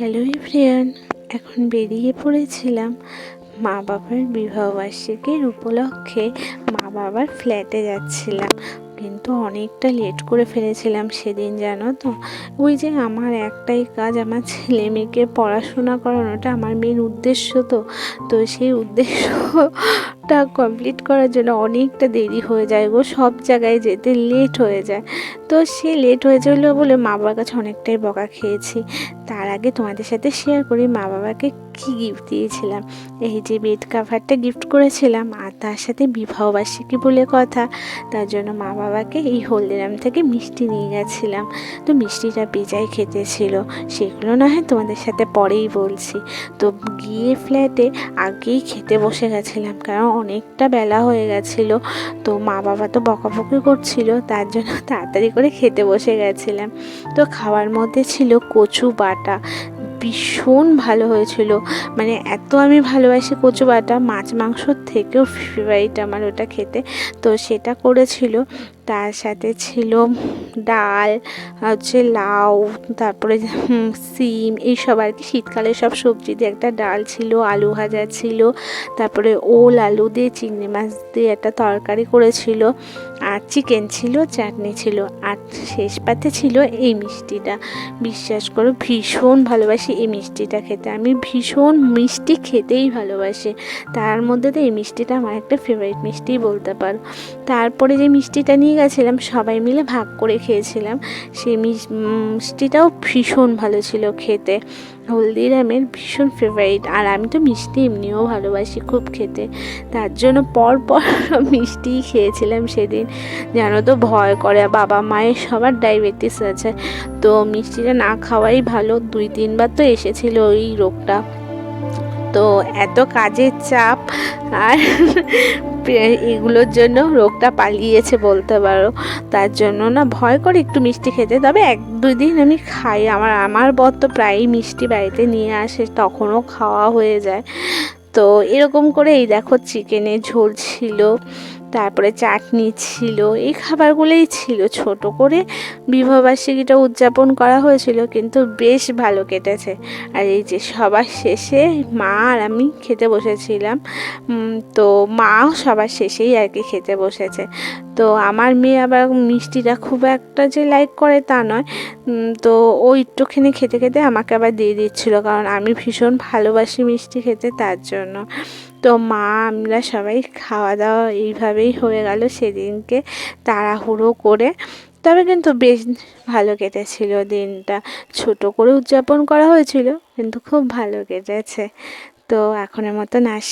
Hello everyone, এখন বেরিয়ে পড়েছিলাম মা বাবার বিবাহবার্ষিকীর উপলক্ষে মা বাবার ফ্ল্যাটে যাচ্ছিলাম, কিন্তু অনেকটা লেট করে ফেলেছিলাম সেদিন, জানো তো। ওই যে আমার একটাই কাজ, আমার ছেলে মেয়েকে পড়াশোনা করানোটা আমার মেন উদ্দেশ্য। তো সেই উদ্দেশ্যটা কমপ্লিট করার জন্য অনেকটা দেরি হয়ে যায় গো, সব জায়গায় যেতে লেট হয়ে যায়। তো সে লেট হয়েছিল বলে মা বাবার কাছে অনেকটাই বকা খেয়েছি। তার আগে তোমাদের সাথে শেয়ার করি মা বাবাকে কী গিফট দিয়েছিলাম। এই যে বেড কাভারটা গিফট করেছিলাম, আর তার সাথে বিবাহবার্ষিকী বলে কথা, তার জন্য মা বাবাকে এই হলদিরাম থেকে মিষ্টি নিয়ে গেছিলাম। তো মিষ্টিটা বেজায় খেতে ছিল, সেগুলো না হয় তোমাদের সাথে পরেই বলছি। তো গিয়ে ফ্ল্যাটে আগেই খেতে বসে গেছিলাম, কারণ অনেকটা বেলা হয়ে গেছিলো। তো মা বাবা তো বকাবকি করছিল, তার জন্য তাড়াতাড়ি করে খেতে বসে গেছিলাম। তো খাওয়ার মধ্যে ছিল কচু বাটা, ভীষণ ভালো হয়েছিল। মানে এত আমি ভালোবাসি কচু বাটা, মাছ মাংসর থেকেও ফেভারিট আমার ওটা খেতে। তো সেটা করেছিল, তার সাথে ছিল ডাল, হচ্ছে লাউ, তারপরে সিম, এইসব আর কি শীতকালে সব সবজি দিয়ে একটা ডাল ছিল, আলু ভাজা ছিল, তারপরে ওল আলু দিয়ে চিংড়ি মাছ দিয়ে একটা তরকারি করেছিল, আর চিকেন ছিল, চাটনি ছিল, আর শেষ পাতে ছিল এই মিষ্টিটা। বিশ্বাস করো ভীষণ ভালোবাসি এই মিষ্টিটা খেতে, আমি ভীষণ মিষ্টি খেতেই ভালোবাসি। তার মধ্যে তো এই মিষ্টিটা আমার একটা ফেভারিট মিষ্টিই বলতে পারো। তারপরে যে মিষ্টিটা নিয়ে গেছিলাম সবাই মিলে ভাগ করে খেয়েছিলাম, সেই মিষ্টিটাও ভীষণ ভালো ছিল খেতে। হলদিরামের ভীষণ ফেভারিট, আর আমি তো মিষ্টি এমনিও ভালোবাসি খুব খেতে, তার জন্য পর মিষ্টিই খেয়েছিলাম সেদিন। জানো তো ভয় করে, বাবা মায়ের সবার ডায়াবেটিস আছে, তো মিষ্টিটা না খাওয়াই ভালো। 2-3 বার তো এসেছিল ওই রোগটা। তো এত কাজের চাপ আর এগুলোর জন্য রোগটা পালিয়েছে বলতে পারো। তার জন্য না ভয় করে একটু মিষ্টি খেতে, তবে 1-2 দিন আমি খাই। আমার বর তো প্রায়ই মিষ্টি বাড়িতে নিয়ে আসে, তখনও খাওয়া হয়ে যায়। তো এরকম করে এই দেখো চিকেনের ঝোল ছিল, তারপরে চাটনি ছিল, এই খাবারগুলোই ছিল। ছোট করে বিবাহবার্ষিকীটা উদযাপন করা হয়েছিল, কিন্তু বেশ ভালো কেটেছে। আর এই যে সবার শেষে মা আর আমি খেতে বসেছিলাম। তো মাও সবার শেষেই আর কি খেতে বসেছে। তো আমার মেয়ে আবার মিষ্টিটা খুব একটা যে লাইক করে তা নয়, তো ও একটুখানি খেতে খেতে আমাকে আবার দিয়ে দিচ্ছিলো, কারণ আমি ভীষণ ভালোবাসি মিষ্টি খেতে, তার জন্য। তো মা আমরা সবাই খাওয়া দাওয়া এইভাবেই হয়ে গেল সেদিনকে, তাড়াহুড়ো করে। তবে কিন্তু বেশ ভালো কেটেছিল দিনটা, ছোট করে উদযাপন করা হয়েছিল, কিন্তু খুব ভালো কেটেছে। তো এখনের মতন আসি।